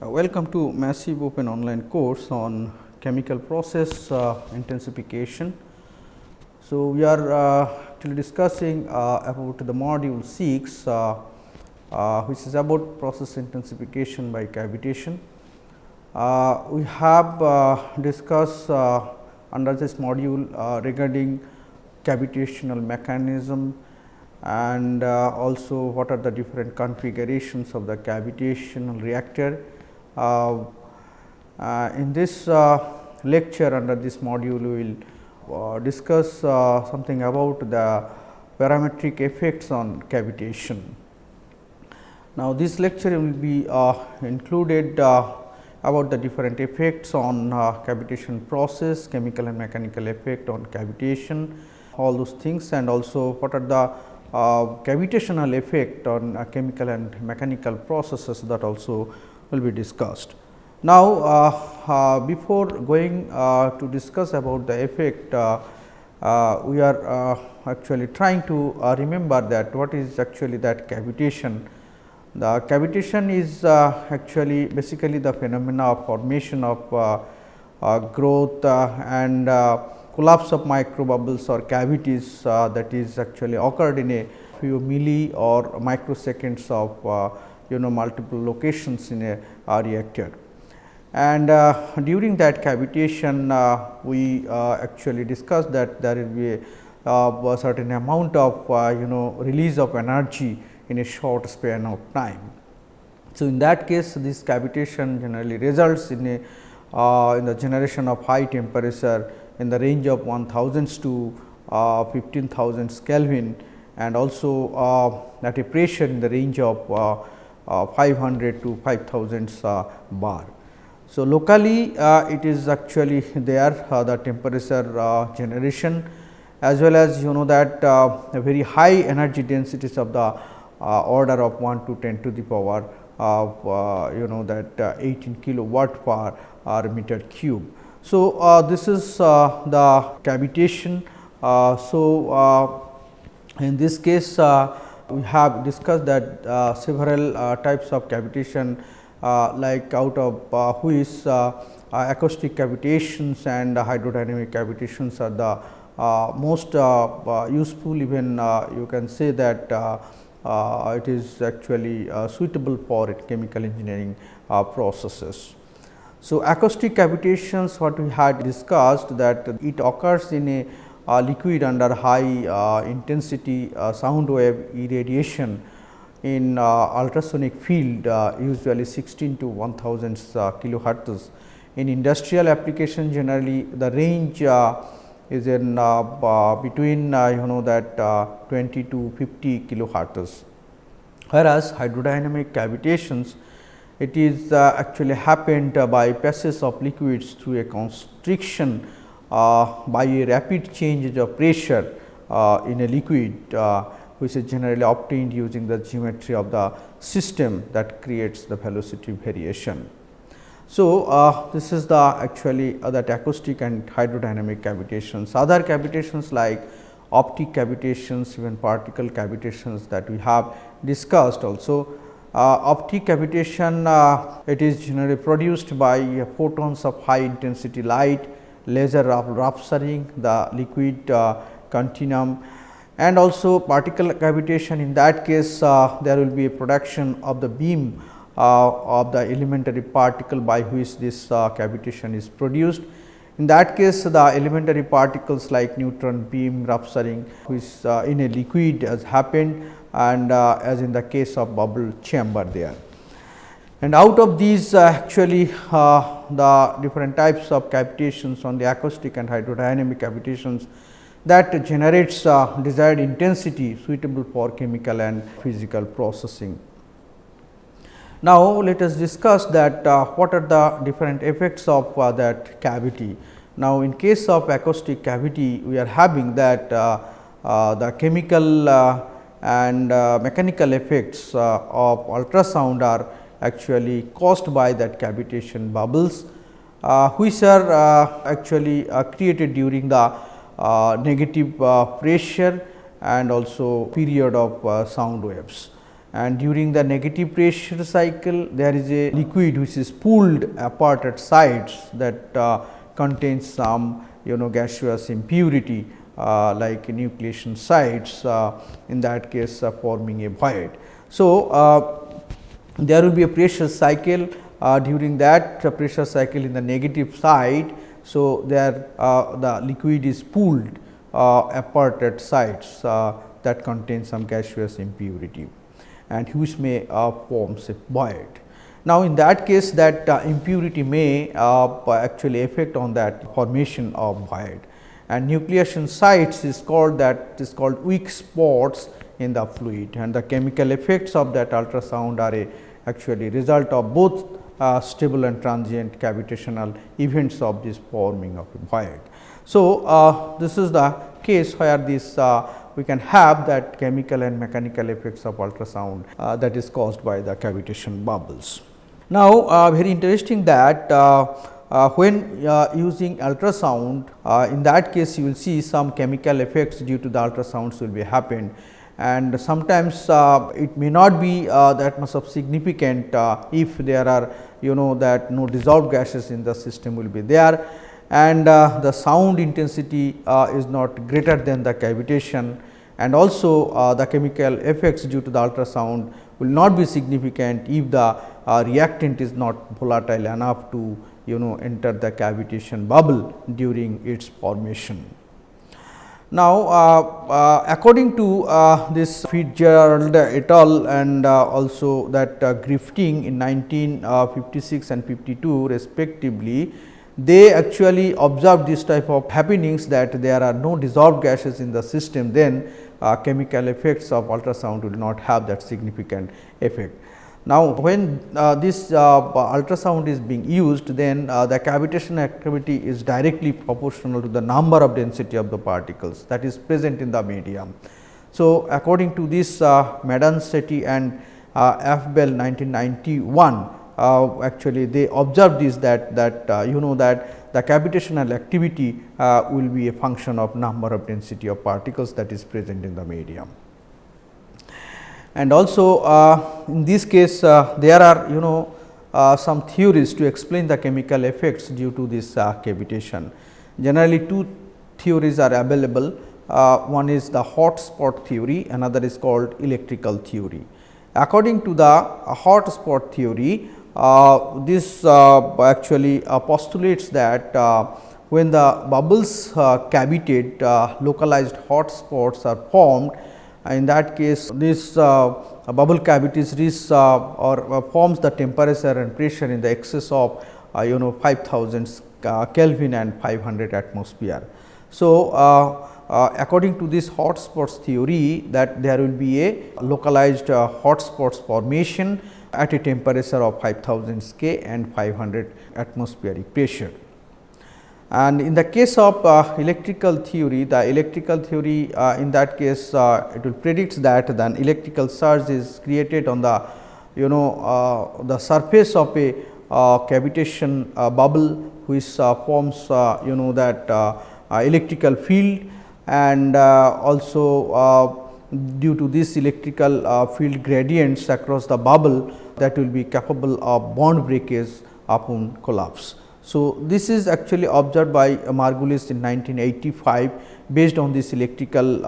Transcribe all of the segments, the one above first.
Welcome to massive open online course on chemical process intensification. So, we are actually discussing about the module 6 which is about process intensification by cavitation. We have discussed under this module regarding cavitational mechanism and also what are the different configurations of the cavitational reactor. In this lecture under this module, we will discuss something about the parametric effects on cavitation. Now, this lecture will be included about the different effects on cavitation process, chemical and mechanical effect on cavitation, all those things, and also what are the cavitational effect on chemical and mechanical processes, that also will be discussed. Now, before going to discuss about the effect, we are actually trying to remember that what is actually that cavitation. The cavitation is actually basically the phenomena of formation of growth and collapse of microbubbles or cavities that is actually occurred in a few milli or microseconds of multiple locations in a reactor. And during that cavitation, we actually discussed that there will be a certain amount of release of energy in a short span of time. So, in that case, this cavitation generally results in in the generation of high temperature in the range of 1000 to 15,000 Kelvin, and also at a pressure in the range of 500 to 5000 bar. So, locally it is actually there the temperature generation, as well as that a very high energy densities of the order of 1 to 10 to the power of that 18 kilowatt per meter cube. So, this is the cavitation. In this case, we have discussed that several types of cavitation, like out of which acoustic cavitations and hydrodynamic cavitations are the most useful. Even you can say that it is actually suitable for chemical engineering processes. So, acoustic cavitations, what we had discussed, that it occurs in a liquid under high intensity sound wave irradiation in ultrasonic field, usually 16 to 1000 kilohertz. In industrial application, generally the range is in between that 20 to 50 kilohertz. Whereas hydrodynamic cavitations, it is actually happened by passage of liquids through a constriction by a rapid change of pressure in a liquid, which is generally obtained using the geometry of the system that creates the velocity variation. So, this is the actually that acoustic and hydrodynamic cavitations. Other cavitations like optic cavitations, even particle cavitations, that we have discussed also. Optic cavitation, it is generally produced by photons of high intensity light, laser rupturing the liquid continuum, and also particle cavitation. In that case, there will be a production of the beam of the elementary particle by which this cavitation is produced. In that case, the elementary particles like neutron beam rupturing, which in a liquid has happened, and as in the case of bubble chamber there. And out of these actually the different types of cavitations on the acoustic and hydrodynamic cavitations, that generates desired intensity suitable for chemical and physical processing. Now, let us discuss that what are the different effects of that cavity. Now, in case of acoustic cavity, we are having that the chemical and mechanical effects of ultrasound are actually caused by that cavitation bubbles, which are actually created during the negative pressure and also period of sound waves. and during the negative pressure cycle there is a liquid which is pulled apart at sides that contains some gaseous impurity like nucleation sites, in that case forming a void. So, there will be a pressure cycle during that pressure cycle in the negative side. So, there the liquid is pulled apart at sides that contain some gaseous impurity and which may forms a void. Now, in that case that impurity may actually affect on that formation of void, and nucleation sites is called weak spots in the fluid, and the chemical effects of that ultrasound are actually result of both stable and transient cavitational events of this forming of a void. So, this is the case where this we can have that chemical and mechanical effects of ultrasound that is caused by the cavitation bubbles. Now, very interesting that when using ultrasound, in that case you will see some chemical effects due to the ultrasounds will be happened, and sometimes it may not be that much of significant if there are that no dissolved gases in the system will be there, and the sound intensity is not greater than the cavitation, and also the chemical effects due to the ultrasound will not be significant if the reactant is not volatile enough to enter the cavitation bubble during its formation. Now, according to this Fitzgerald et al. And also that Grifting in 1956 and 52 respectively, they actually observed this type of happenings that there are no dissolved gases in the system, then chemical effects of ultrasound will not have that significant effect. Now, when this ultrasound is being used, then the cavitation activity is directly proportional to the number of density of the particles that is present in the medium. So, according to this Madan-Setti and F. Bell 1991, actually they observed this that that the cavitational activity will be a function of number of density of particles that is present in the medium. And also in this case there are some theories to explain the chemical effects due to this cavitation. Generally two theories are available, one is the hot spot theory, another is called electrical theory. According to the hot spot theory, this actually postulates that when the bubbles cavitate, localized hot spots are formed. In that case, this bubble cavities reach or forms the temperature and pressure in the excess of 5000 Kelvin and 500 atmosphere. So, according to this hot spots theory, that there will be a localized hot spots formation at a temperature of 5000 K and 500 atmospheric pressure. And in the case of electrical theory, the electrical theory in that case it will predict that an electrical surge is created on the the surface of a cavitation bubble which forms that electrical field, and also due to this electrical field gradients across the bubble that will be capable of bond breakage upon collapse. So, this is actually observed by Margulis in 1985 based on this electrical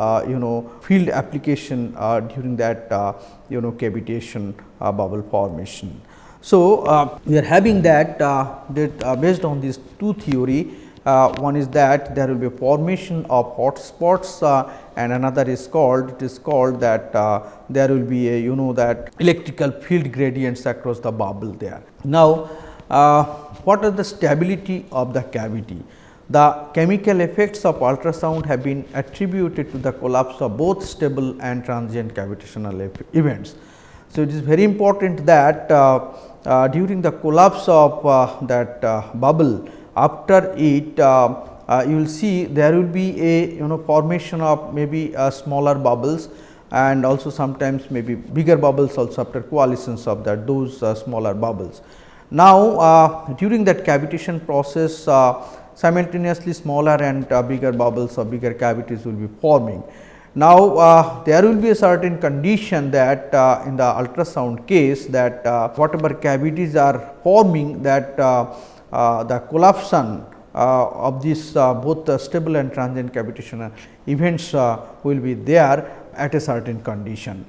field application during that cavitation bubble formation. So, we are having that based on these two theory, one is that there will be a formation of hot spots and another is called, it is called that there will be a that electrical field gradients across the bubble there. Now, what are the stability of the cavity? The chemical effects of ultrasound have been attributed to the collapse of both stable and transient cavitational events. So, it is very important that during the collapse of that bubble, after it you will see there will be a formation of maybe smaller bubbles, and also sometimes maybe bigger bubbles also after coalescence of that those smaller bubbles. Now, during that cavitation process simultaneously smaller and bigger bubbles or bigger cavities will be forming, Now, there will be a certain condition that in the ultrasound case that whatever cavities are forming, that the collapsion of this both the stable and transient cavitation events will be there at a certain condition.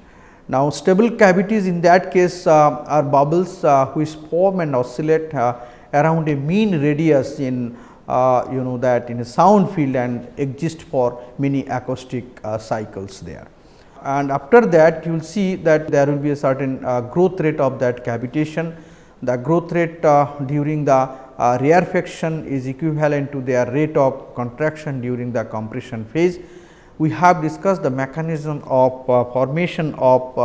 Now, stable cavities in that case are bubbles which form and oscillate around a mean radius in that in a sound field and exist for many acoustic cycles there. And after that you will see that there will be a certain growth rate of that cavitation. The growth rate during the rarefaction is equivalent to their rate of contraction during the compression phase. We have discussed the mechanism of formation of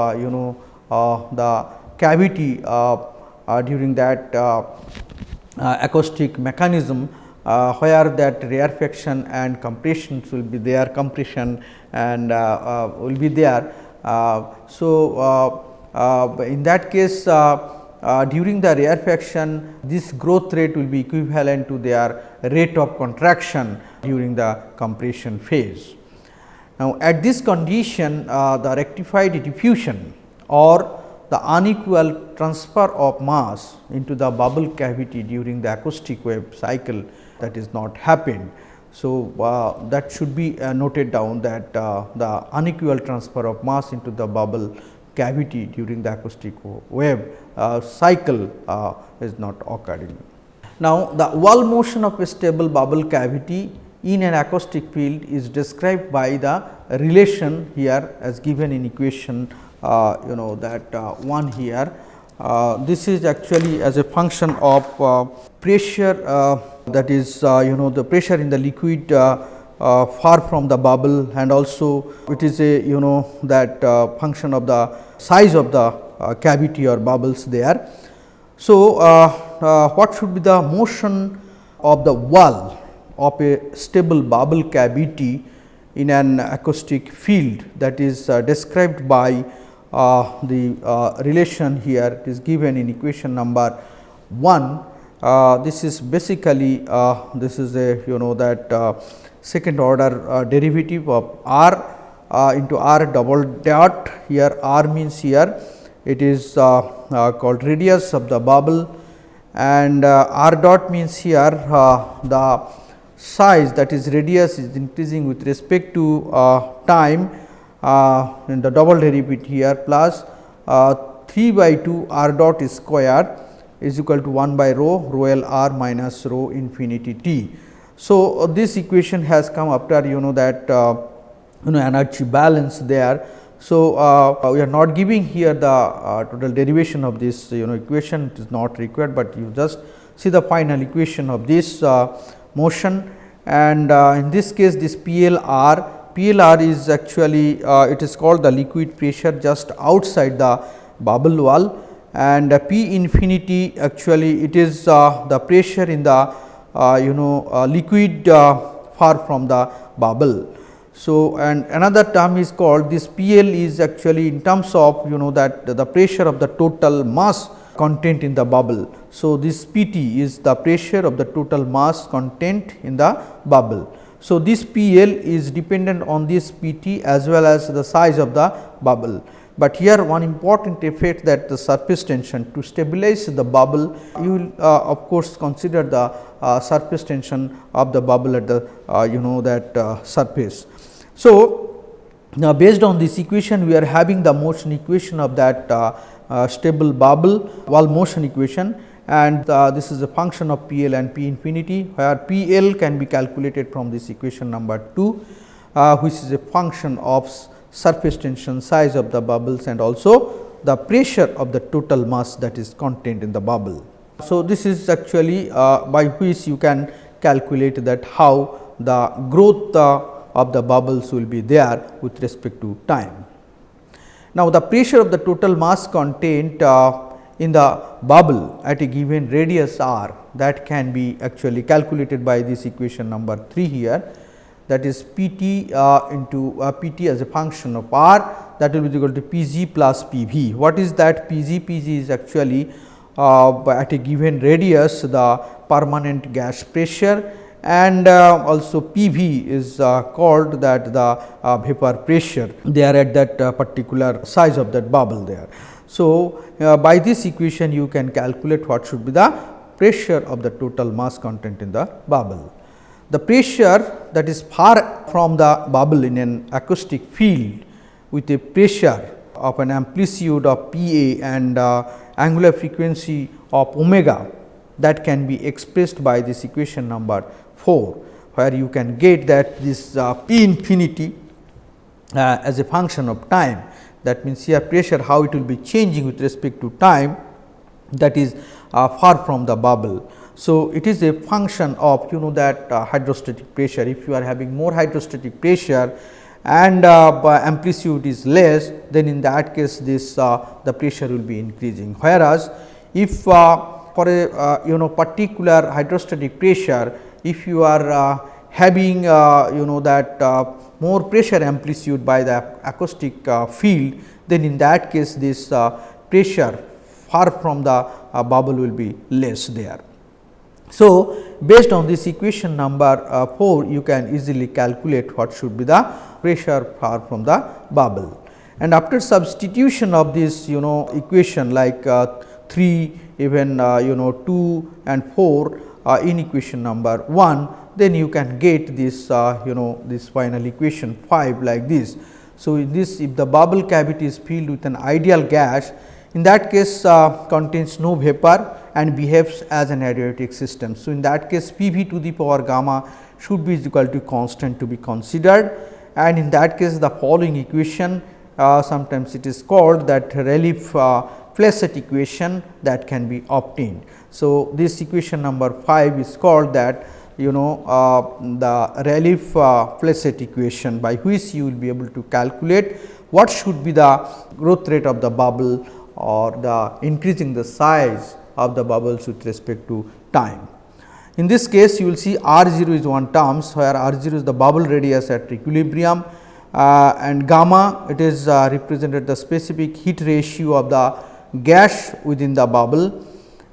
the cavity during that acoustic mechanism, where that rarefaction and compressions will be there, compression and will be there. In that case, during the rarefaction, this growth rate will be equivalent to their rate of contraction during the compression phase. Now, at this condition, the rectified diffusion or the unequal transfer of mass into the bubble cavity during the acoustic wave cycle, that is not happened. So, that should be noted down that the unequal transfer of mass into the bubble cavity during the acoustic wave cycle is not occurring. Now, the wall motion of a stable bubble cavity in an acoustic field is described by the relation here as given in equation that one here. This is actually as a function of pressure, that is the pressure in the liquid far from the bubble, and also it is a that function of the size of the cavity or bubbles there. So, what should be the motion of the wall of a stable bubble cavity in an acoustic field, that is described by the relation here. It is given in equation number 1. This is basically this is a that second order derivative of r into r double dot. Here r means here it is called radius of the bubble, and r dot means here the size, that is radius is increasing with respect to time in the double derivative here, plus 3 by 2 r dot square is equal to 1 by rho L r minus rho infinity t. So, this equation has come after that energy balance there. So, we are not giving here the total derivation of this equation, it is not required, but you just see the final equation of this motion. And in this case this PLR is actually it is called the liquid pressure just outside the bubble wall, and P infinity actually it is the pressure in the liquid far from the bubble. So, and another term is called this PL is actually in terms of that the pressure of the total mass content in the bubble. So, this PT is the pressure of the total mass content in the bubble. So, this PL is dependent on this PT as well as the size of the bubble. But here one important effect that the surface tension, to stabilize the bubble, you will of course consider the surface tension of the bubble at the that surface. So, now based on this equation we are having the motion equation of that stable bubble wall motion equation, and this is a function of PL and P infinity, where PL can be calculated from this equation number 2, which is a function of surface tension, size of the bubbles, and also the pressure of the total mass that is contained in the bubble. So, this is actually by which you can calculate that how the growth of the bubbles will be there with respect to time. Now, the pressure of the total mass contained in the bubble at a given radius r, that can be actually calculated by this equation number 3 here, that is Pt into Pt as a function of r, that will be equal to Pg plus Pv. What is that Pg? Pg is actually at a given radius the permanent gas pressure, and also PV is called that the vapor pressure they are at that particular size of that bubble there. So, by this equation you can calculate what should be the pressure of the total mass content in the bubble. The pressure that is far from the bubble in an acoustic field with a pressure of an amplitude of Pa and angular frequency of omega, that can be expressed by this equation number 4, where you can get that this P infinity as a function of time. That means, here pressure how it will be changing with respect to time, that is far from the bubble. So, it is a function of that hydrostatic pressure. If you are having more hydrostatic pressure and amplitude is less, then in that case this the pressure will be increasing. Whereas, if for a particular hydrostatic pressure, if you are having that more pressure amplitude by the acoustic field, then in that case this pressure far from the bubble will be less there. So, based on this equation number 4, you can easily calculate what should be the pressure far from the bubble. And after substitution of this equation like 3, even 2 and 4 in equation number 1, then you can get this this final equation 5 like this. So, in this, if the bubble cavity is filled with an ideal gas, in that case contains no vapor and behaves as an adiabatic system. So, in that case PV to the power gamma should be equal to constant to be considered, and in that case the following equation sometimes it is called that Rayleigh Plesset equation that can be obtained. So, this equation number 5 is called that the Rayleigh Plesset equation, by which you will be able to calculate what should be the growth rate of the bubble or the increasing the size of the bubbles with respect to time. In this case, you will see R 0 is one terms, where R 0 is the bubble radius at equilibrium, and gamma it is represented the specific heat ratio of the gas within the bubble,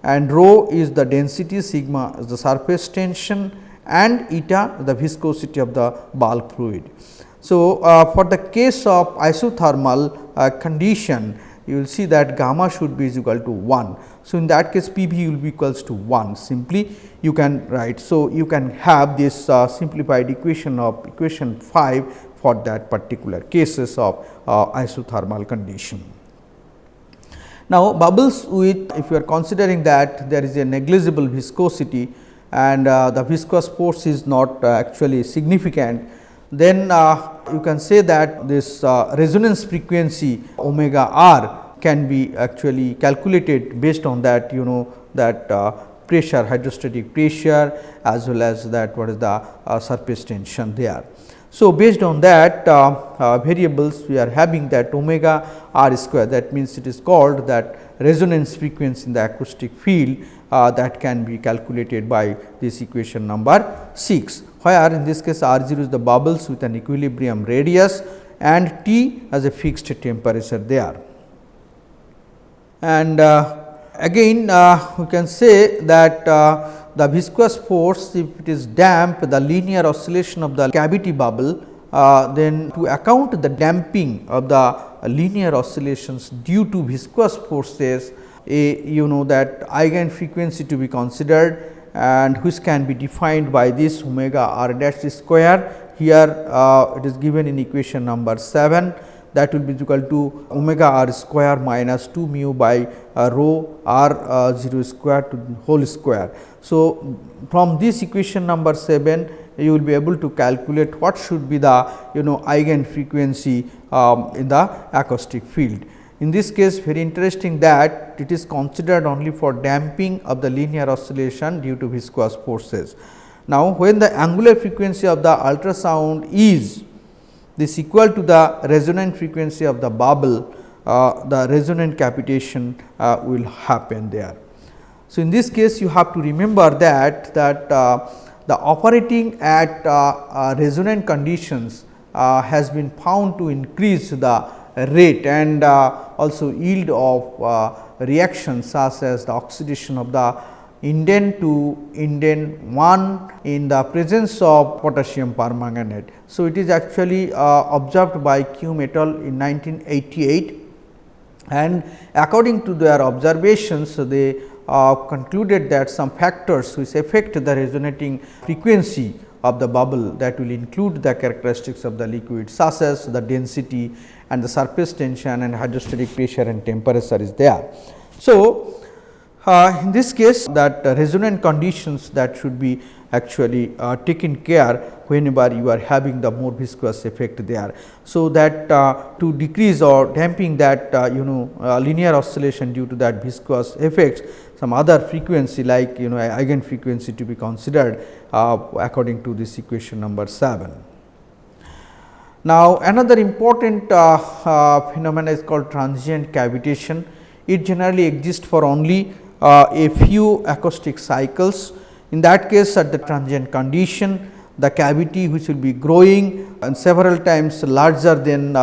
and rho is the density, sigma is the surface tension, and eta the viscosity of the bulk fluid. So, for the case of isothermal condition, you will see that gamma should be equal to 1. So, in that case PV will be equals to 1, simply you can write. So, you can have this simplified equation of equation 5 for that particular cases of isothermal condition. Now, bubbles with, if you are considering that there is a negligible viscosity and the viscous force is not actually significant, then you can say that this resonance frequency omega r can be actually calculated based on that that pressure, hydrostatic pressure, as well as that what is the surface tension there. So, based on that variables, we are having that omega r square, that means it is called that resonance frequency in the acoustic field that can be calculated by this equation number 6, where in this case R 0 is the bubbles with an equilibrium radius and T as a fixed temperature there. And again we can say that the viscous force, if it is damp, the linear oscillation of the cavity bubble, then to account the damping of the linear oscillations due to viscous forces, that eigen frequency to be considered, and which can be defined by this omega r dash square. Here it is given in equation number 7, that will be equal to omega r square minus 2 mu by rho r 0 square to whole square. So, from this equation number 7, you will be able to calculate what should be the eigen frequency in the acoustic field. In this case, very interesting that it is considered only for damping of the linear oscillation due to viscous forces. Now, when the angular frequency of the ultrasound is this equal to the resonant frequency of the bubble, the resonant cavitation will happen there. So, in this case you have to remember that the operating at resonant conditions has been found to increase the rate and also yield of reactions such as the oxidation of the indent to indent 1 in the presence of potassium permanganate. So, it is actually observed by Kuhn et al. In 1988, and according to their observations, they concluded that some factors which affect the resonating frequency of the bubble, that will include the characteristics of the liquid such as the density and the surface tension and hydrostatic pressure and temperature is there. So, in this case, that resonant conditions that should be actually taken care whenever you are having the more viscous effect there. So, that to decrease or damping that linear oscillation due to that viscous effects, some other frequency like eigen frequency to be considered according to this equation number 7. Now, another important phenomena is called transient cavitation. It generally exists for only a few acoustic cycles. In that case, at the transient condition, the cavity which will be growing and several times larger than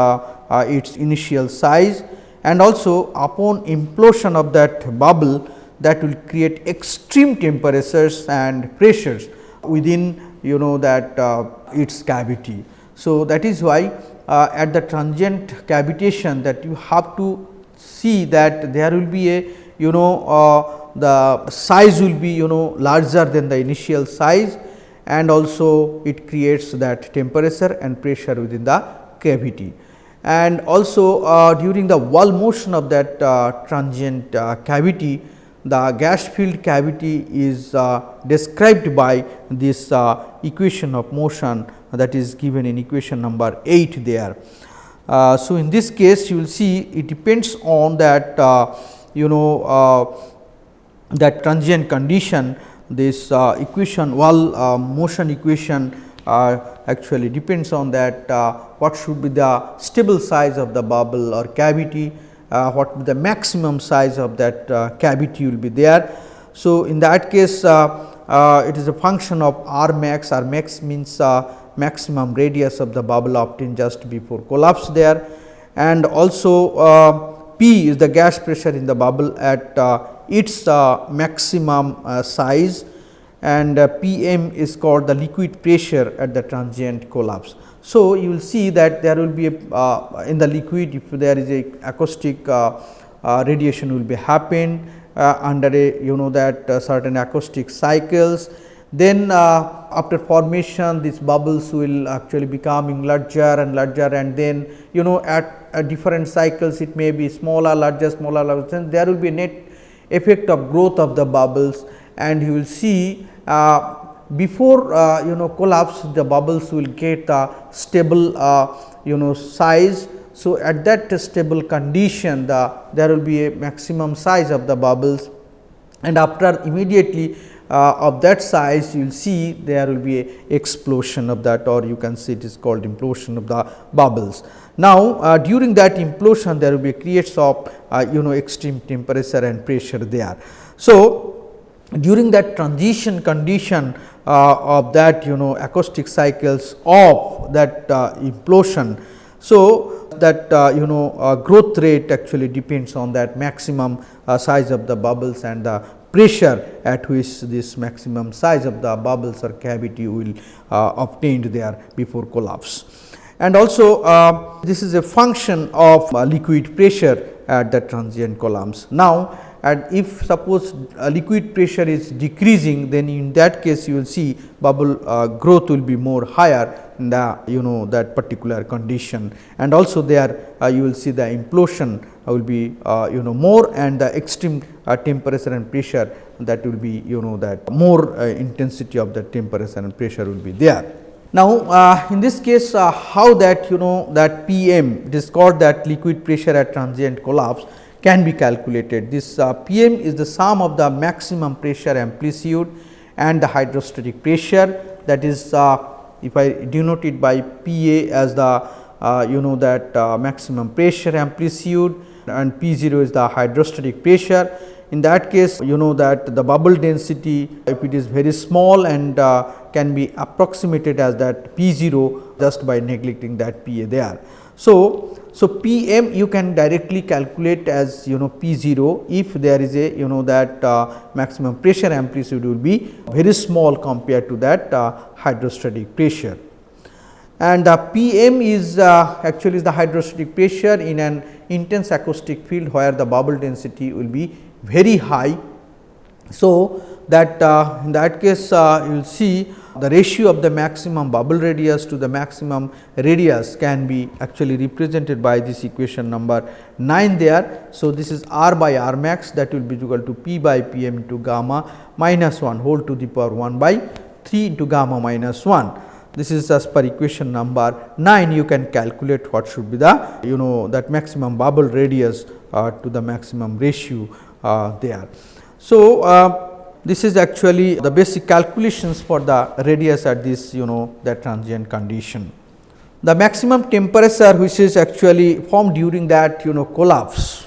its initial size, and also upon implosion of that bubble, that will create extreme temperatures and pressures within that its cavity. So, that is why at the transient cavitation, that you have to see that there will be a the size will be larger than the initial size, and also it creates that temperature and pressure within the cavity. And also during the wall motion of that transient cavity, the gas filled cavity is described by this equation of motion that is given in equation number 8 there. So, in this case you will see it depends on that that transient condition, this equation wall motion equation actually depends on that what should be the stable size of the bubble or cavity, what will the maximum size of that cavity will be there. So, in that case it is a function of R max. R max means maximum radius of the bubble obtained just before collapse there, and also P is the gas pressure in the bubble at its maximum size, and P m is called the liquid pressure at the transient collapse. So, you will see that there will be a in the liquid, if there is a acoustic radiation will be happened under a that certain acoustic cycles. Then after formation, these bubbles will actually becoming larger and larger, and then at different cycles it may be smaller, larger, smaller, larger, and there will be a net effect of growth of the bubbles, and you will see before collapse, the bubbles will get a stable size. So, at that stable condition, there will be a maximum size of the bubbles, and after immediately of that size, you will see there will be a explosion of that, or you can say it is called implosion of the bubbles. Now, during that implosion, there will be creates of extreme temperature and pressure there. So, during that transition condition of that acoustic cycles of that implosion, so that growth rate actually depends on that maximum size of the bubbles and the pressure at which this maximum size of the bubbles or cavity will obtained there before collapse. And also this is a function of liquid pressure at the transient collapse. Now, and if suppose liquid pressure is decreasing, then in that case you will see bubble growth will be more higher in the that particular condition, and also there you will see the implosion will be more, and the extreme temperature and pressure, that will be that more intensity of the temperature and pressure will be there. Now, in this case how that that P m, it is called that liquid pressure at transient collapse, can be calculated. This P m is the sum of the maximum pressure amplitude and the hydrostatic pressure, that is if I denote it by P A as the that maximum pressure amplitude, and P 0 is the hydrostatic pressure. In that case that the bubble density, if it is very small, and can be approximated as that P 0 just by neglecting that P A there. So Pm you can directly calculate as P0 if there is a that maximum pressure amplitude will be very small compared to that hydrostatic pressure. And Pm is actually is the hydrostatic pressure in an intense acoustic field where the bubble density will be very high. So, that in that case you will see the ratio of the maximum bubble radius to the maximum radius can be actually represented by this equation number 9 there. So, this is R by R max, that will be equal to P by Pm into gamma minus 1 whole to the power 1 by 3 into gamma minus 1. This is as per equation number 9. You can calculate what should be the that maximum bubble radius to the maximum ratio there. So, this is actually the basic calculations for the radius at this that transient condition. The maximum temperature which is actually formed during that collapse,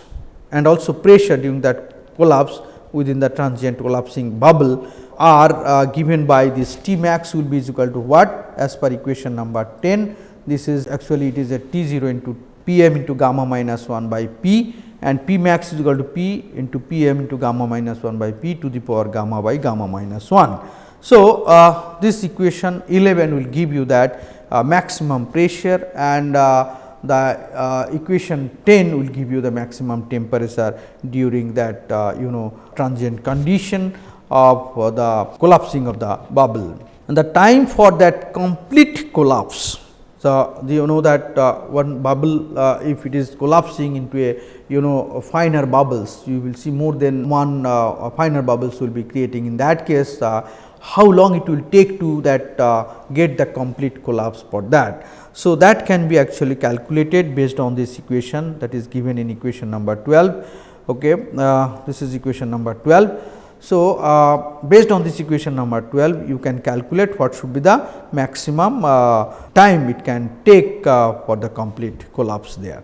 and also pressure during that collapse within the transient collapsing bubble are given by this T max will be equal to what as per equation number 10. This is actually it is a T0 into Pm into gamma minus 1 by P, and P max is equal to P into Pm into gamma minus 1 by P to the power gamma by gamma minus 1. So, this equation 11 will give you that maximum pressure, and the equation 10 will give you the maximum temperature during that transient condition of the collapsing of the bubble. And the time for that complete collapse. So, that one bubble if it is collapsing into a finer bubbles, you will see more than one finer bubbles will be creating. In that case, how long it will take to that get the complete collapse for that. So, that can be actually calculated based on this equation that is given in equation number 12. Okay. This is equation number 12. So, based on this equation number 12, you can calculate what should be the maximum time it can take for the complete collapse there.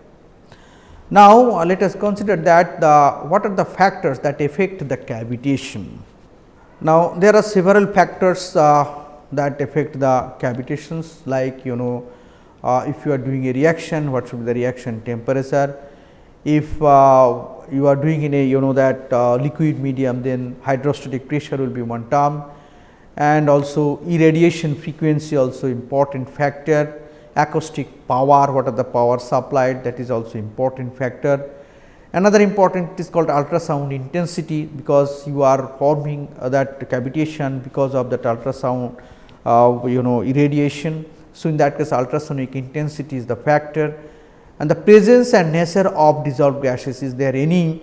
Now, let us consider that what are the factors that affect the cavitation. Now, there are several factors that affect the cavitations, like if you are doing a reaction, what should be the reaction temperature. If you are doing in a that liquid medium, then hydrostatic pressure will be one term, and also irradiation frequency also important factor. Acoustic power, what are the power supplied, that is also important factor. Another important is called ultrasound intensity, because you are forming that cavitation because of that ultrasound irradiation. So, in that case ultrasonic intensity is the factor. And the presence and nature of dissolved gases, is there any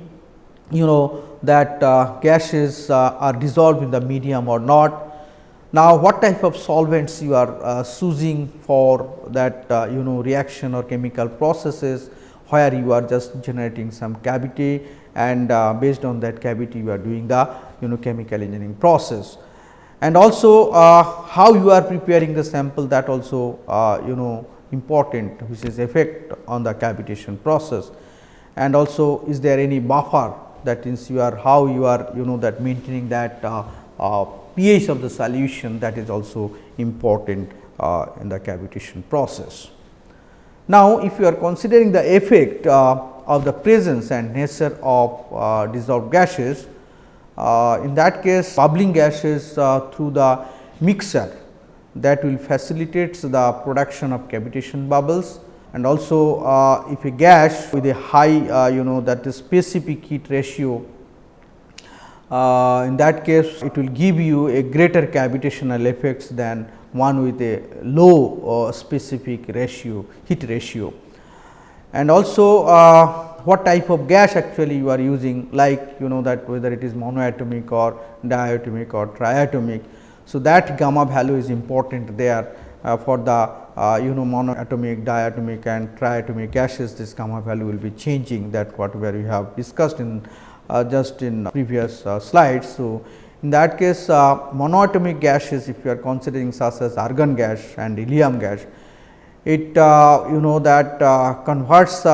that gases are dissolved in the medium or not. Now, what type of solvents you are choosing for that reaction or chemical processes, where you are just generating some cavity, and based on that cavity you are doing the chemical engineering process. And also how you are preparing the sample, that also important, which is effect on the cavitation process. And also is there any buffer, that means you are how you are that maintaining that pH of the solution, that is also important in the cavitation process. Now, if you are considering the effect of the presence and nature of dissolved gases, in that case bubbling gases through the mixer, that will facilitate the production of cavitation bubbles. And also if a gas with a high that is specific heat ratio, in that case it will give you a greater cavitational effects than one with a low specific ratio, heat ratio. And also what type of gas actually you are using, like that whether it is monoatomic or diatomic or triatomic. So, that gamma value is important there for the monoatomic, diatomic and triatomic gases. This gamma value will be changing, that whatever we have discussed in just in previous slides. So, in that case monoatomic gases, if you are considering such as argon gas and helium gas, it that converts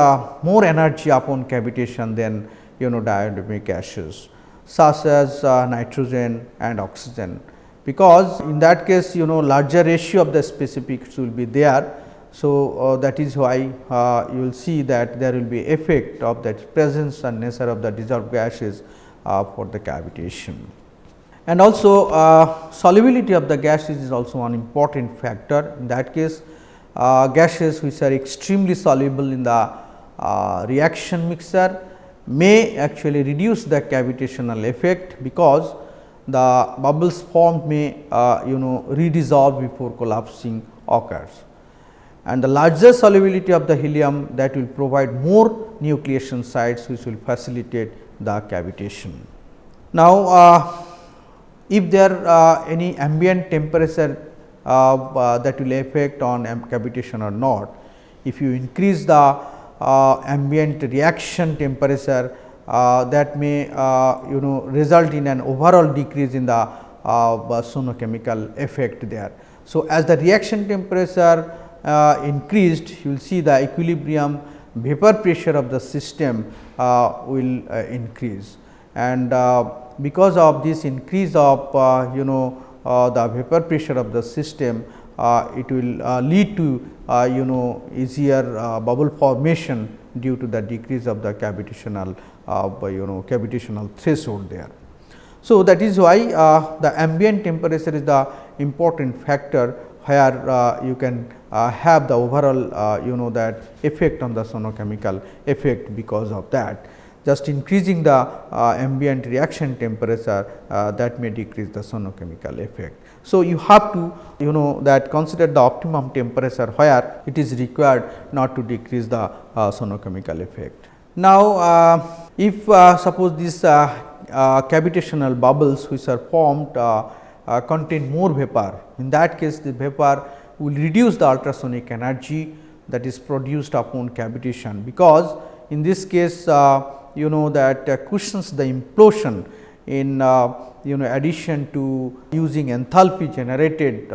more energy upon cavitation than diatomic gases such as nitrogen and oxygen, because in that case larger ratio of the specifics will be there. So, that is why you will see that there will be effect of that presence and nature of the dissolved gases for the cavitation. And also solubility of the gases is also one important factor. In that case, gases which are extremely soluble in the reaction mixture may actually reduce the cavitational effect, because the bubbles formed may redissolve before collapsing occurs. And the larger solubility of the helium, that will provide more nucleation sites, which will facilitate the cavitation. Now, if there any ambient temperature that will affect on cavitation or not, if you increase the ambient reaction temperature, that may result in an overall decrease in the sonochemical effect there. So, as the reaction temperature increased, you will see the equilibrium vapor pressure of the system will increase, and because of this increase of the vapor pressure of the system, it will lead to easier bubble formation due to the decrease of the cavitational cavitational threshold there. So, that is why the ambient temperature is the important factor where you can have the overall that effect on the sonochemical effect. Because of that, just increasing the ambient reaction temperature, that may decrease the sonochemical effect. So, you have to that consider the optimum temperature where it is required not to decrease the sonochemical effect. Now, if suppose these cavitational bubbles which are formed contain more vapor, in that case the vapor will reduce the ultrasonic energy that is produced upon cavitation, because in this case that cushions the implosion in addition to using enthalpy generated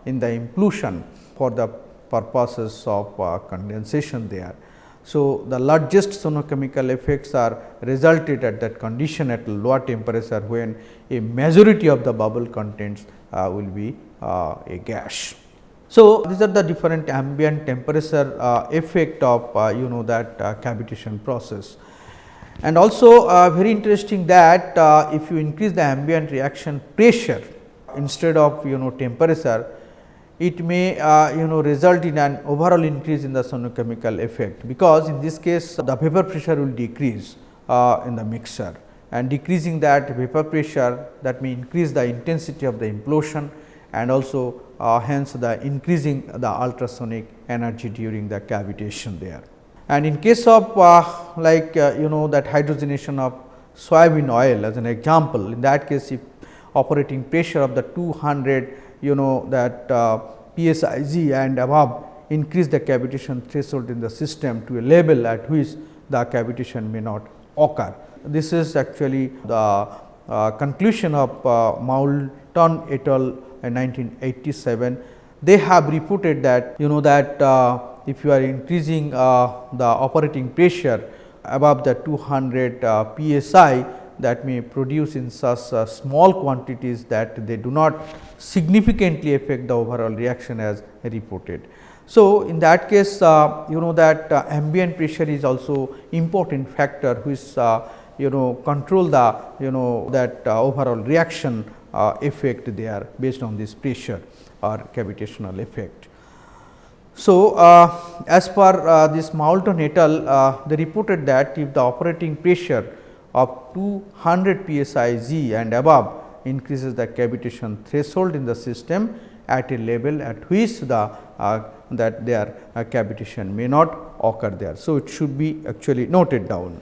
in the implosion for the purposes of condensation there. So, the largest sonochemical effects are resulted at that condition at lower temperature, when a majority of the bubble contents will be a gas. So, these are the different ambient temperature effect of that cavitation process. And also very interesting that if you increase the ambient reaction pressure instead of temperature, it may result in an overall increase in the sonochemical effect, because in this case the vapor pressure will decrease in the mixture, and decreasing that vapor pressure, that may increase the intensity of the implosion, and also hence the increasing the ultrasonic energy during the cavitation there. And in case of like that hydrogenation of soybean oil as an example, in that case if operating pressure of the 200 that psi and above increase the cavitation threshold in the system to a level at which the cavitation may not occur. This is actually the conclusion of Moulton et al. In 1987. They have reported that that if you are increasing the operating pressure above the 200 psi, that may produce in such small quantities that they do not significantly affect the overall reaction as reported. So, in that case that ambient pressure is also important factor which control the that overall reaction effect there based on this pressure or cavitational effect. So, as per this Moulton et al., they reported that if the operating pressure of 200 psi and above increases the cavitation threshold in the system at a level at which the that their cavitation may not occur there. So, it should be actually noted down.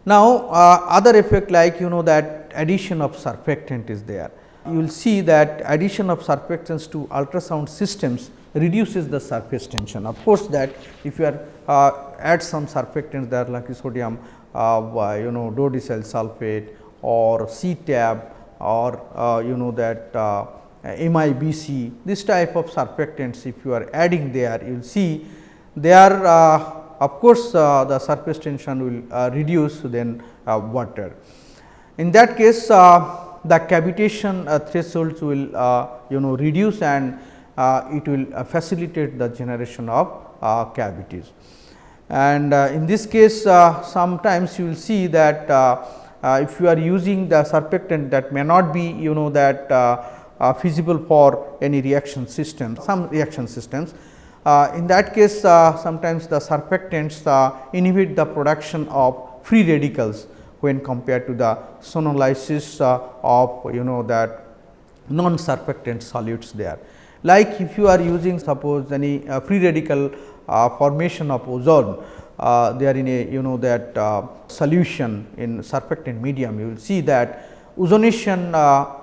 Now, other effect like that addition of surfactant is there. You will see that addition of surfactants to ultrasound systems reduces the surface tension. Of course, that if you are add some surfactants there like sodium dodecyl sulfate or C-tab or that MIBC, this type of surfactants if you are adding there, you will see they are of course, the surface tension will reduce than water. In that case, the cavitation thresholds will reduce, and it will facilitate the generation of cavities. And in this case, sometimes you will see that if you are using the surfactant that may not be that feasible for any reaction system, some reaction systems. In that case, sometimes the surfactants inhibit the production of free radicals when compared to the sonolysis of that non surfactant solutes there. Like if you are using suppose any free radical formation of ozone, they are in a that solution in surfactant medium, you will see that ozonation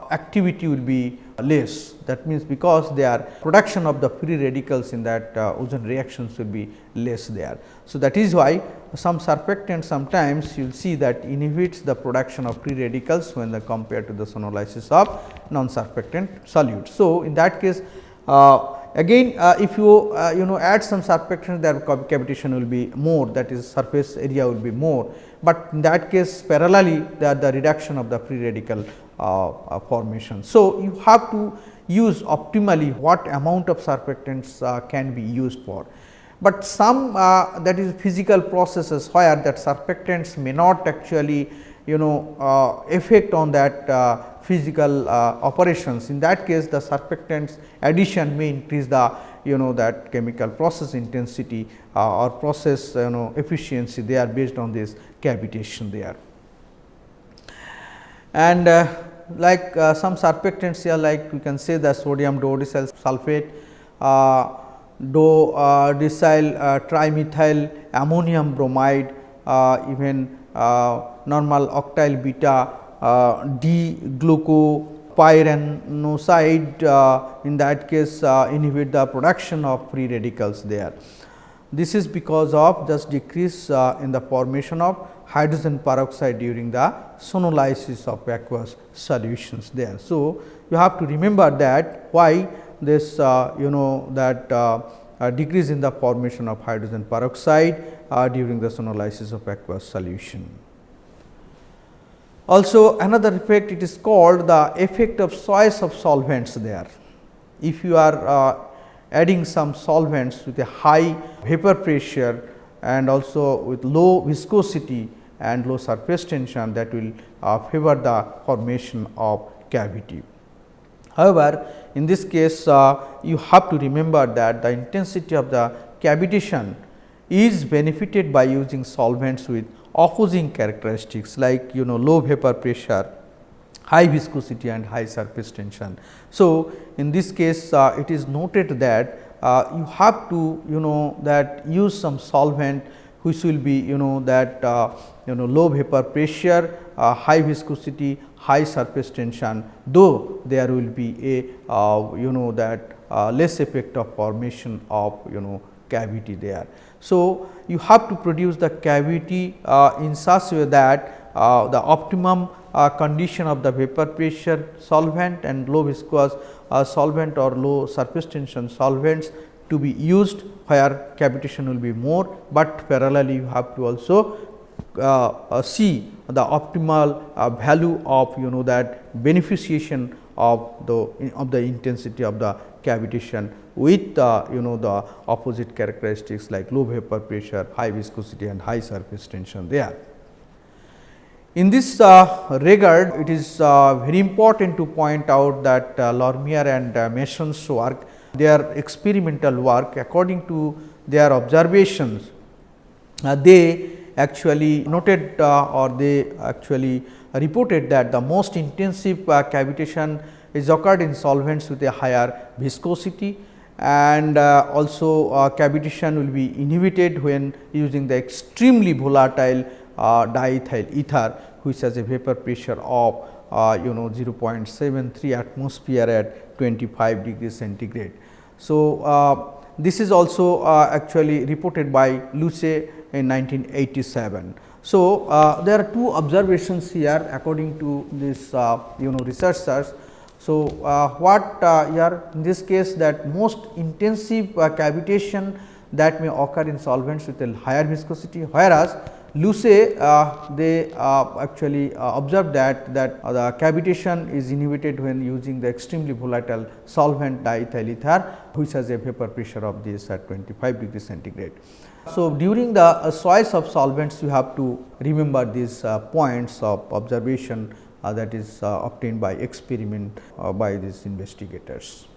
activity will be less. That means, because their production of the free radicals in that ozone reactions will be less there. So, that is why some surfactants sometimes you will see that inhibits the production of free radicals when they compared to the sonolysis of non surfactant solutes. So, in that case again if you add some surfactants, their cavitation will be more, that is surface area will be more, but in that case parallelly the reduction of the free radical formation. So, you have to use optimally what amount of surfactants can be used for, but some that is physical processes where that surfactants may not actually effect on that physical operations. In that case, the surfactants addition may increase the that chemical process intensity or process efficiency, they are based on this cavitation there. And like some surfactants here, like we can say the sodium dodecyl sulphate, dodecyl trimethyl ammonium bromide, even normal octyl beta D-glucopyranoside, in that case inhibit the production of free radicals there. This is because of just decrease in the formation of hydrogen peroxide during the sonolysis of aqueous solutions there. So, you have to remember that why this decrease in the formation of hydrogen peroxide during the sonolysis of aqueous solution. Also another effect, it is called the effect of choice of solvents there. If you are adding some solvents with a high vapor pressure and also with low viscosity and low surface tension, that will favor the formation of cavity. However, in this case you have to remember that the intensity of the cavitation is benefited by using solvents with opposing characteristics, like low vapor pressure, high viscosity and high surface tension. So, in this case it is noted that you have to that use some solvent which will be that low vapor pressure, high viscosity, high surface tension, though there will be a that less effect of formation of cavity there. So, you have to produce the cavity in such a way that the optimum condition of the vapor pressure solvent and low viscous solvent or low surface tension solvents to be used, where cavitation will be more, but parallelly you have to also see the optimal value of that beneficiation of the intensity of the cavitation with the opposite characteristics like low vapor pressure, high viscosity and high surface tension there. In this regard, it is very important to point out that Lormier and Mason's work, their experimental work, according to their observations, they actually noted or they actually reported that the most intensive cavitation is occurred in solvents with a higher viscosity, and also cavitation will be inhibited when using the extremely volatile diethyl ether, which has a vapor pressure of 0.73 atmosphere at 25 degrees centigrade. So, this is also actually reported by Luce in 1987. So, there are two observations here according to this researchers. So, what here in this case, that most intensive cavitation that may occur in solvents with a higher viscosity, whereas Lucey they actually observed that the cavitation is inhibited when using the extremely volatile solvent diethyl ether, which has a vapor pressure of this at 25 degree centigrade. So, during the choice of solvents, you have to remember these points of observation that is obtained by experiment by these investigators.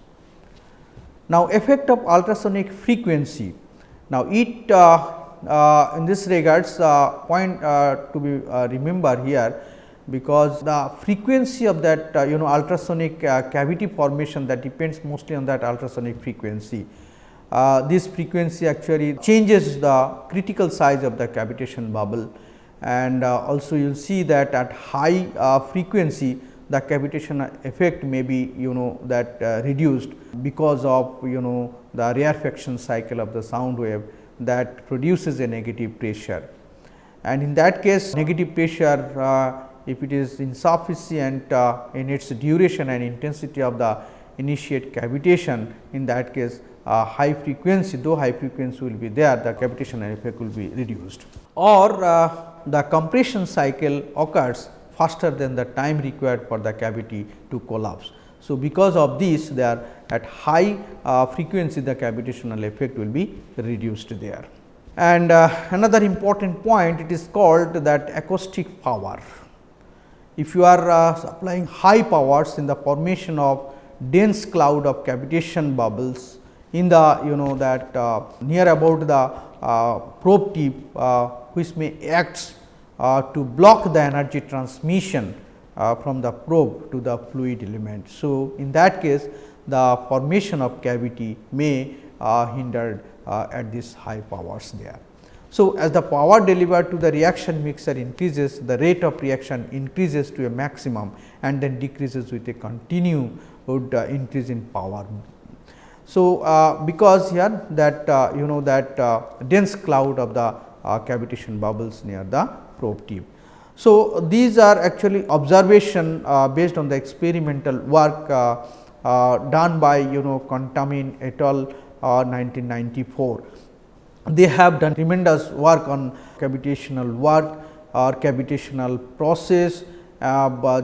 Now, effect of ultrasonic frequency. Now, it in this regards point to be remember here, because the frequency of that ultrasonic cavity formation, that depends mostly on that ultrasonic frequency. This frequency actually changes the critical size of the cavitation bubble, and also you will see that at high frequency the cavitation effect may be reduced because of the rarefaction cycle of the sound wave that produces a negative pressure. And in that case, negative pressure if it is insufficient in its duration and intensity of the initiate cavitation, in that case high frequency, though high frequency will be there, the cavitation effect will be reduced, or the compression cycle occurs faster than the time required for the cavity to collapse. So, because of this, they are at high frequency, the cavitational effect will be reduced there. And another important point, it is called that acoustic power. If you are supplying high powers in the formation of dense cloud of cavitation bubbles in the that near about the probe tip, which may act to block the energy transmission from the probe to the fluid element. So, in that case, the formation of cavity may hindered at these high powers there. So, as the power delivered to the reaction mixer increases, the rate of reaction increases to a maximum and then decreases with a continued increase in power. So, because here that that dense cloud of the cavitation bubbles near the probe tip. So, these are actually observation based on the experimental work done by Contamin et al. 1994. They have done tremendous work on cavitational work or cavitational process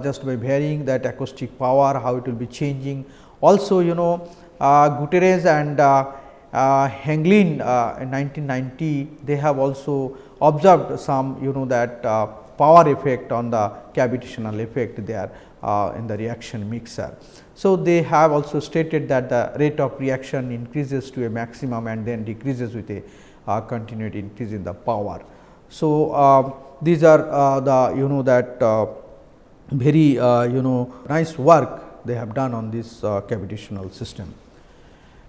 just by varying that acoustic power, how it will be changing. Also Guterres and Henglin in 1990, they have also observed some that power effect on the cavitational effect there in the reaction mixer. So, they have also stated that the rate of reaction increases to a maximum and then decreases with a continued increase in the power. So, these are the that very nice work they have done on this cavitational system.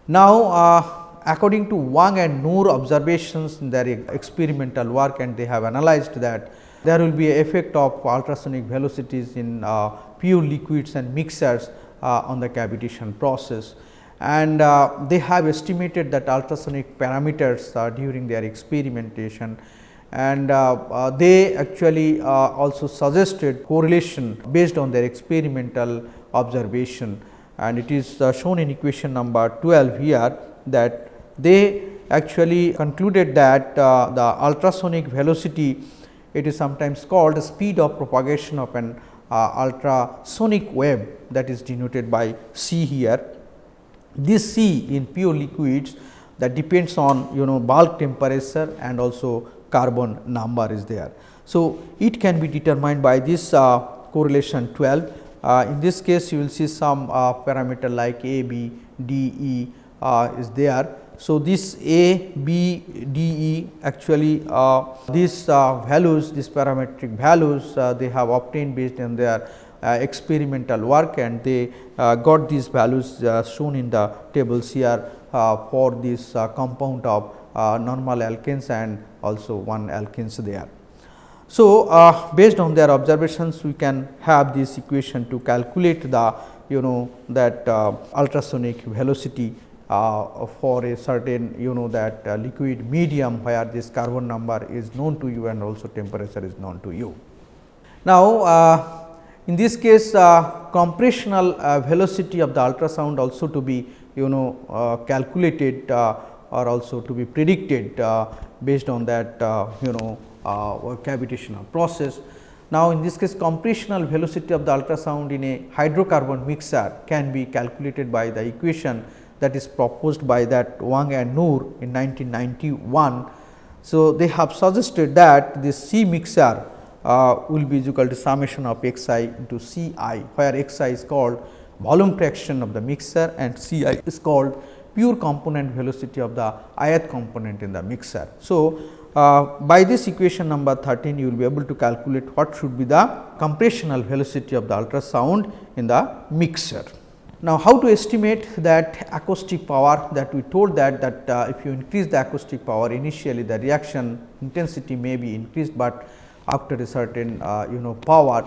Now, according to Wang and Noor observations in their experimental work, and they have analyzed that there will be an effect of ultrasonic velocities in pure liquids and mixers on the cavitation process, and they have estimated that ultrasonic parameters during their experimentation, and they actually also suggested correlation based on their experimental observation, and it is shown in equation number 12 here, that they actually concluded that the ultrasonic velocity, it is sometimes called the speed of propagation of an ultrasonic wave, that is denoted by C here. This C in pure liquids, that depends on bulk temperature and also carbon number is there. So, it can be determined by this correlation 12. In this case, you will see some parameter like A, B, D, E is there. So, this A, B, D, E actually these values, these parametric values they have obtained based on their experimental work, and they got these values shown in the tables here for this compound of normal alkanes and also one alkanes there. So, based on their observations, we can have this equation to calculate the that ultrasonic velocity for a certain that liquid medium, where this carbon number is known to you and also temperature is known to you. Now, in this case compressional velocity of the ultrasound also to be calculated or also to be predicted based on that or cavitational process. Now, in this case compressional velocity of the ultrasound in a hydrocarbon mixer can be calculated by the equation that is proposed by that Wang and Noor in 1991. So, they have suggested that this C mixer will be equal to summation of x I into C I, where x I is called volume fraction of the mixer and C I is called pure component velocity of the ith component in the mixer. So, by this equation number 13 you will be able to calculate what should be the compressional velocity of the ultrasound in the mixer. Now, how to estimate that acoustic power, that we told that if you increase the acoustic power initially the reaction intensity may be increased, but after a certain power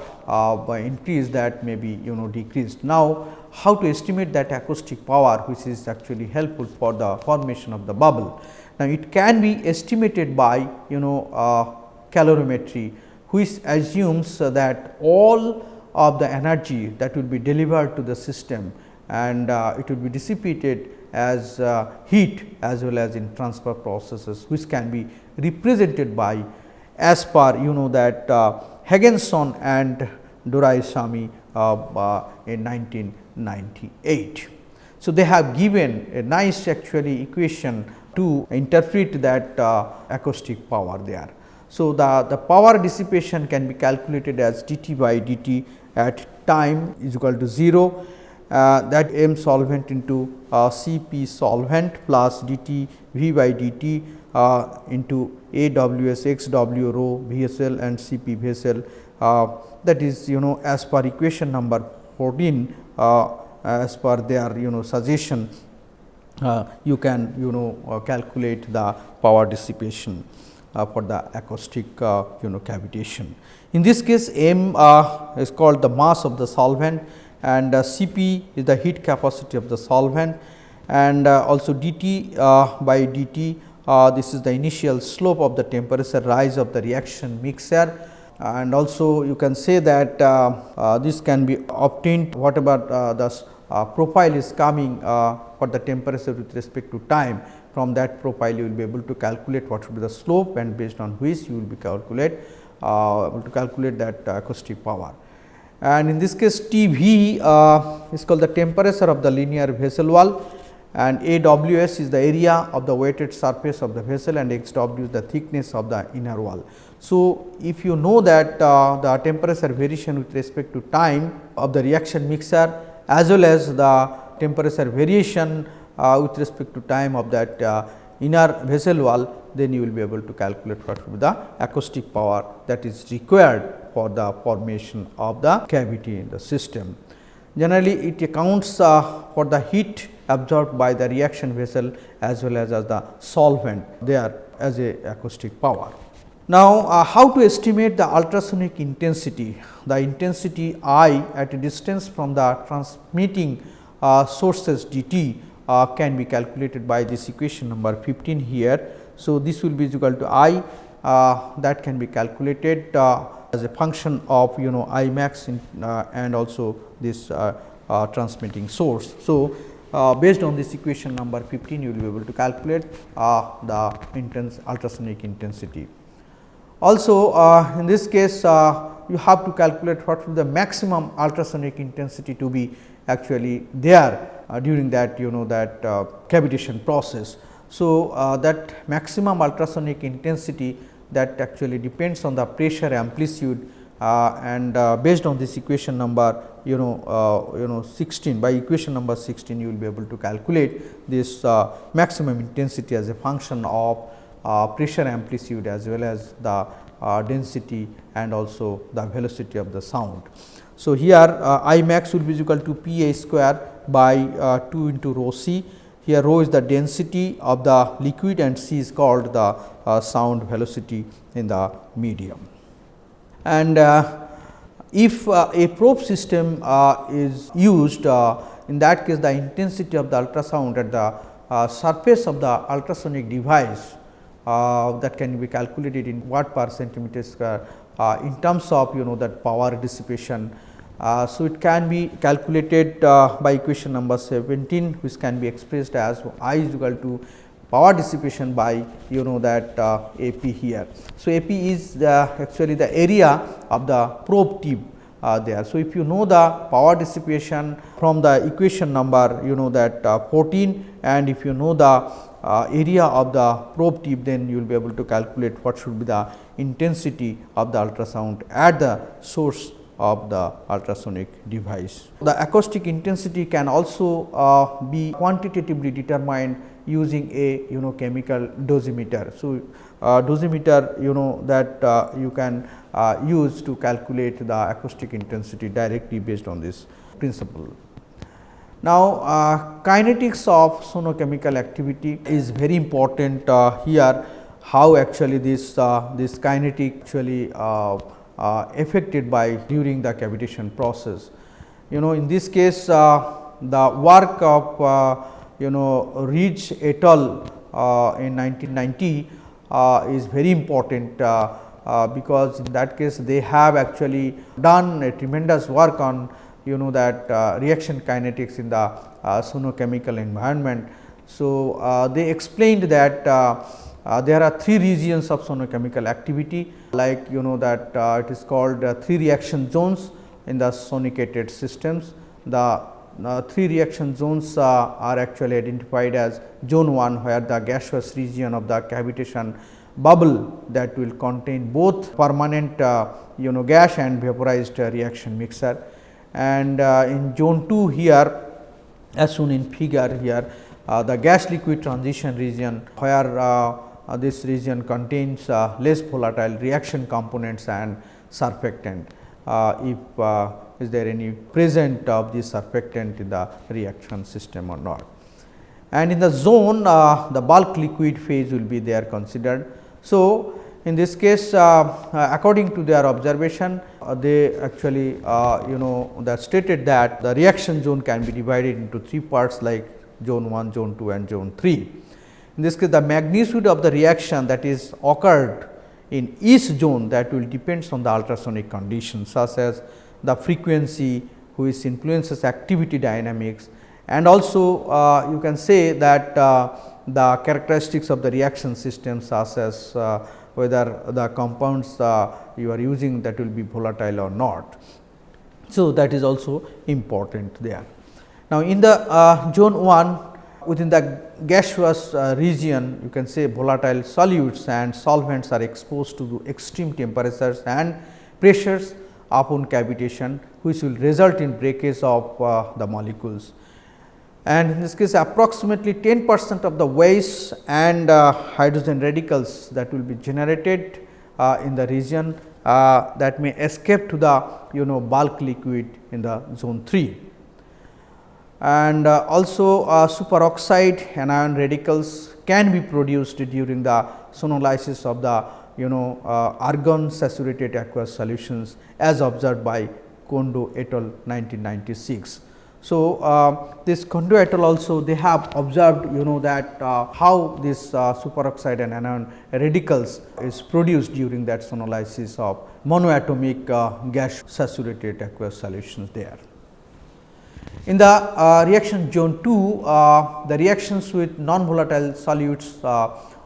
by increase that may be decreased. Now, how to estimate that acoustic power, which is actually helpful for the formation of the bubble. Now, it can be estimated by calorimetry, which assumes that all of the energy that will be delivered to the system and it will be dissipated as heat as well as in transfer processes, which can be represented by as per that Higginson and Doraisamy in 1998. So, they have given a nice actually equation to interpret that acoustic power there. So, the power dissipation can be calculated as dT by dt at time is equal to 0, that M solvent into Cp solvent plus dt V by dt into AWS XW rho vessel and Cp vessel, that is as per equation number 14 as per their suggestion. You can calculate the power dissipation for the acoustic cavitation. In this case M is called the mass of the solvent and Cp is the heat capacity of the solvent, and also dt by dt this is the initial slope of the temperature rise of the reaction mixer, and also you can say that this can be obtained whatever the profile is coming for the temperature with respect to time. From that profile you will be able to calculate what should be the slope, and based on which you will be able to calculate that acoustic power. And in this case Tv is called the temperature of the linear vessel wall, and AWS is the area of the weighted surface of the vessel, and XW is the thickness of the inner wall. So, if you know that the temperature variation with respect to time of the reaction mixer as well as the temperature variation with respect to time of that inner vessel wall, then you will be able to calculate what will be the acoustic power that is required for the formation of the cavity in the system. Generally, it accounts for the heat absorbed by the reaction vessel as well as the solvent there as a acoustic power. Now, how to estimate the ultrasonic intensity? The intensity I at a distance from the transmitting sources dt can be calculated by this equation number 15 here. So, this will be equal to I that can be calculated as a function of I max and also this transmitting source. So, based on this equation number 15 you will be able to calculate the ultrasonic intensity. Also, in this case you have to calculate what will the maximum ultrasonic intensity to be actually there during that that cavitation process. So, that maximum ultrasonic intensity that actually depends on the pressure amplitude, and based on this equation number 16, by equation number 16 you will be able to calculate this maximum intensity as a function of pressure amplitude as well as the density and also the velocity of the sound. So, here I max will be equal to P A square by 2 into rho c. Here rho is the density of the liquid and c is called the sound velocity in the medium. And if a probe system is used, in that case the intensity of the ultrasound at the surface of the ultrasonic device that can be calculated in watt per centimeter square in terms of that power dissipation. So, it can be calculated by equation number 17, which can be expressed as I is equal to power dissipation by that AP here. So, AP is actually the area of the probe tube there. So, if you know the power dissipation from the equation number that 14, and if you know the area of the probe tube, then you will be able to calculate what should be the intensity of the ultrasound at the source of the ultrasonic device. The acoustic intensity can also be quantitatively determined using a chemical dosimeter. So, dosimeter that you can use to calculate the acoustic intensity directly based on this principle. Now, kinetics of sonochemical activity is very important here, how actually this kinetic actually affected by during the cavitation process. In this case the work of Rayleigh et al. In 1990 is very important because in that case they have actually done a tremendous work on that reaction kinetics in the sonochemical environment. So, they explained that there are 3 regions of sonochemical activity, like that it is called 3 reaction zones in the sonicated systems. The 3 reaction zones are actually identified as zone 1, where the gaseous region of the cavitation bubble that will contain both permanent gas and vaporized reaction mixture. And in zone 2 here, as shown in figure here, the gas liquid transition region, where this region contains less volatile reaction components and surfactant, if is there any present of this surfactant in the reaction system or not. And in the zone, the bulk liquid phase will be there considered. So, in this case according to their observation, they actually that stated that the reaction zone can be divided into 3 parts, like zone 1, zone 2 and zone 3. In this case, the magnitude of the reaction that is occurred in each zone, that will depends on the ultrasonic conditions, such as the frequency which influences activity dynamics, and also you can say that the characteristics of the reaction system, such as whether the compounds you are using that will be volatile or not. So, that is also important there. Now, in the zone 1, within the gaseous region, you can say volatile solutes and solvents are exposed to extreme temperatures and pressures upon cavitation, which will result in breakage of the molecules. And in this case, approximately 10% of the waste and hydrogen radicals that will be generated in the region that may escape to the bulk liquid in the zone 3. And also superoxide anion radicals can be produced during the sonolysis of the argon saturated aqueous solutions, as observed by Kondo et al. 1996. So, this Kondo et al. Also they have observed that how this superoxide and anion radicals is produced during that sonolysis of monoatomic gas saturated aqueous solutions there. In the reaction zone 2, the reactions with non-volatile solutes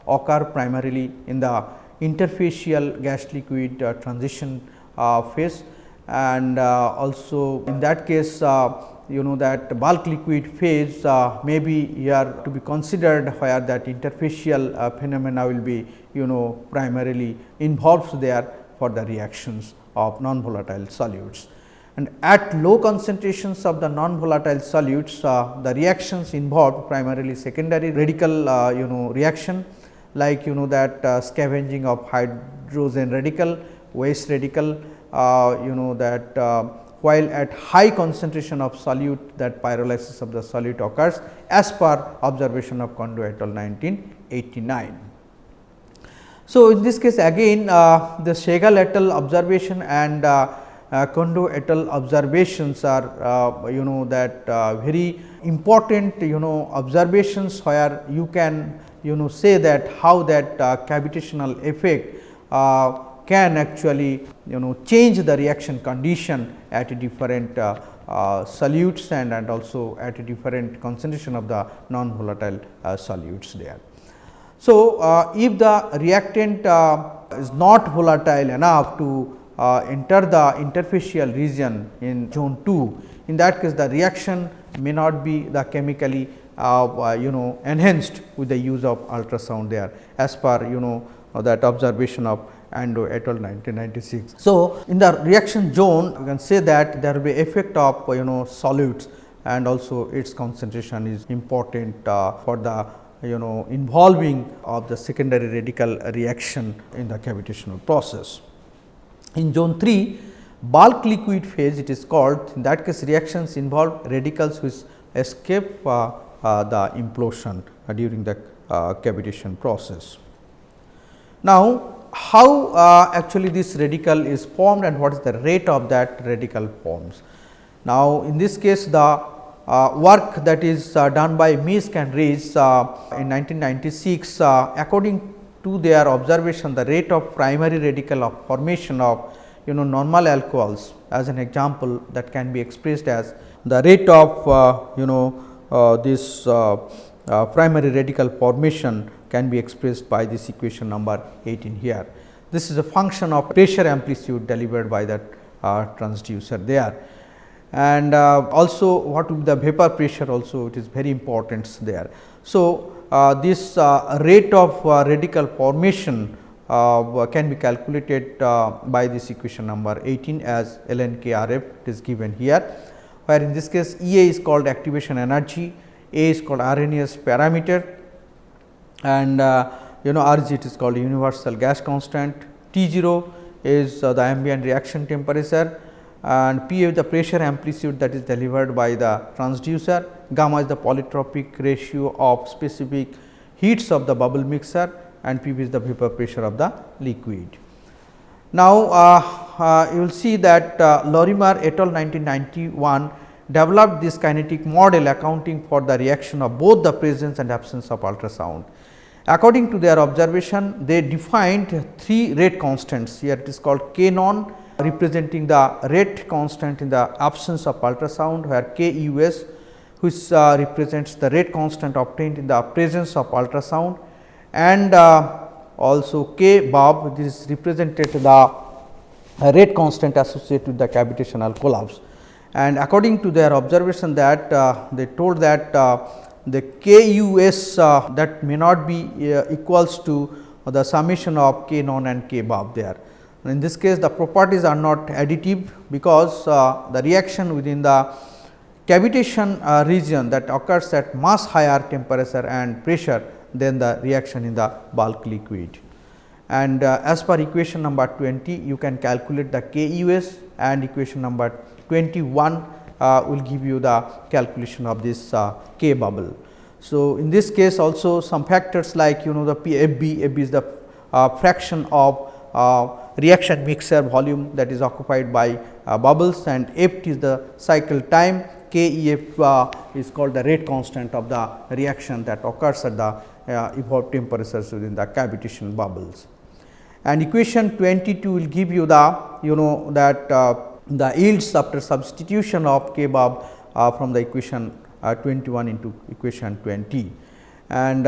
occur primarily in the interfacial gas liquid transition phase, and also in that case that bulk liquid phase may be here to be considered, where that interfacial phenomena will be primarily involved there for the reactions of non-volatile solutes. And at low concentrations of the non-volatile solutes, the reactions involved primarily secondary radical reaction, like that scavenging of hydrogen radical, waste radical, that while at high concentration of solute, that pyrolysis of the solute occurs, as per observation of Kondo et al. 1989. So, in this case again the Segal et al. Observation and Kondo et al. Observations are that very important observations, where you can say that how that cavitational effect can actually change the reaction condition at a different solutes and also at a different concentration of the non-volatile solutes there. So, if the reactant is not volatile enough to enter the interfacial region in zone 2, in that case the reaction may not be the chemically enhanced with the use of ultrasound there, as per that observation of Ando et al. 1996. So, in the reaction zone you can say that there will be effect of solutes, and also its concentration is important for the involving of the secondary radical reaction in the cavitational process. In zone 3, bulk liquid phase it is called, in that case reactions involve radicals which escape the implosion during the cavitation process. Now, how actually this radical is formed and what is the rate of that radical forms. Now, in this case the work that is done by Misk and Rees in 1996, according to their observation, the rate of primary radical of formation of normal alcohols, as an example, that can be expressed as the rate of this primary radical formation can be expressed by this equation number 18 here. This is a function of pressure amplitude delivered by that transducer there. And also what would be the vapor pressure, also it is very important there. So, this rate of radical formation can be calculated by this equation number 18 as ln k Rf, it is given here, where in this case EA is called activation energy, A is called Arrhenius parameter, and Rg it is called universal gas constant, T0 is the ambient reaction temperature, and P is the pressure amplitude that is delivered by the transducer, gamma is the polytropic ratio of specific heats of the bubble mixer, and P is the vapor pressure of the liquid. Now, you will see that Lorimer et al. 1991 developed this kinetic model accounting for the reaction of both the presence and absence of ultrasound. According to their observation, they defined 3 rate constants, here it is called K non, representing the rate constant in the absence of ultrasound, where K US which represents the rate constant obtained in the presence of ultrasound, and also K bob, this is represented the rate constant associated with the cavitational collapse. And according to their observation that they told that the K US that may not be equals to the summation of K non and K bob there. In this case the properties are not additive, because the reaction within the cavitation region that occurs at much higher temperature and pressure than the reaction in the bulk liquid. And as per equation number 20, you can calculate the K US, and equation number 21 will give you the calculation of this K bubble. So, in this case also some factors like the FB is the fraction of reaction mixer volume that is occupied by bubbles, and Ft is the cycle time, Kef is called the rate constant of the reaction that occurs at the evolved temperatures within the cavitation bubbles. And equation 22 will give you the that the yields after substitution of K bob from the equation 21 into equation 20, and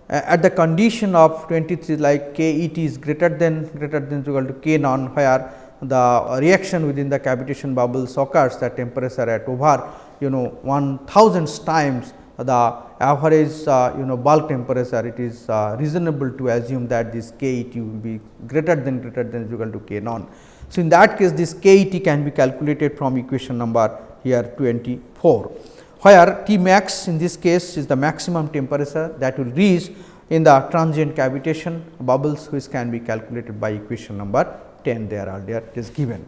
at the condition of 23 like K Et is greater than equal to K non, where the reaction within the cavitation bubbles occurs at temperature at over 1000 times the average bulk temperature, it is reasonable to assume that this K Et will be greater than equal to K non. So, in that case this K Et can be calculated from equation number here 24, where T max in this case is the maximum temperature that will reach in the transient cavitation bubbles, which can be calculated by equation number 10 there earlier it is given.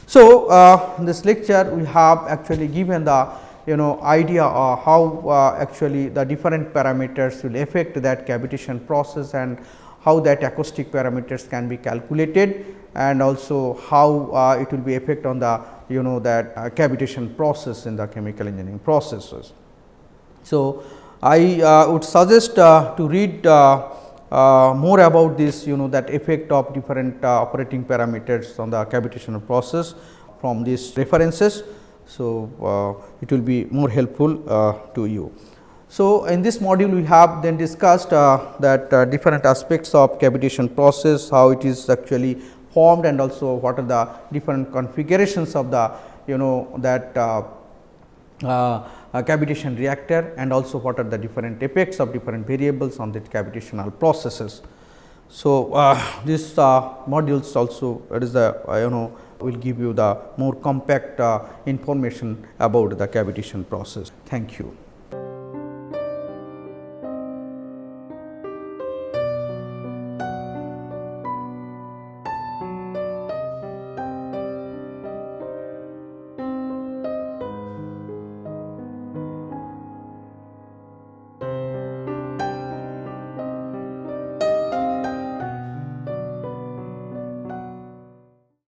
So, in this lecture we have actually given the idea of how actually the different parameters will affect that cavitation process, and how that acoustic parameters can be calculated, and also how it will be effect on the that cavitation process in the chemical engineering processes. So, I would suggest to read more about this that effect of different operating parameters on the cavitation process from these references. So, it will be more helpful to you. So, in this module we have then discussed that different aspects of cavitation process, how it is actually formed, and also what are the different configurations of the that cavitation reactor, and also what are the different effects of different variables on the cavitational processes. So, this modules also, it is the will give you the more compact information about the cavitation process. Thank you.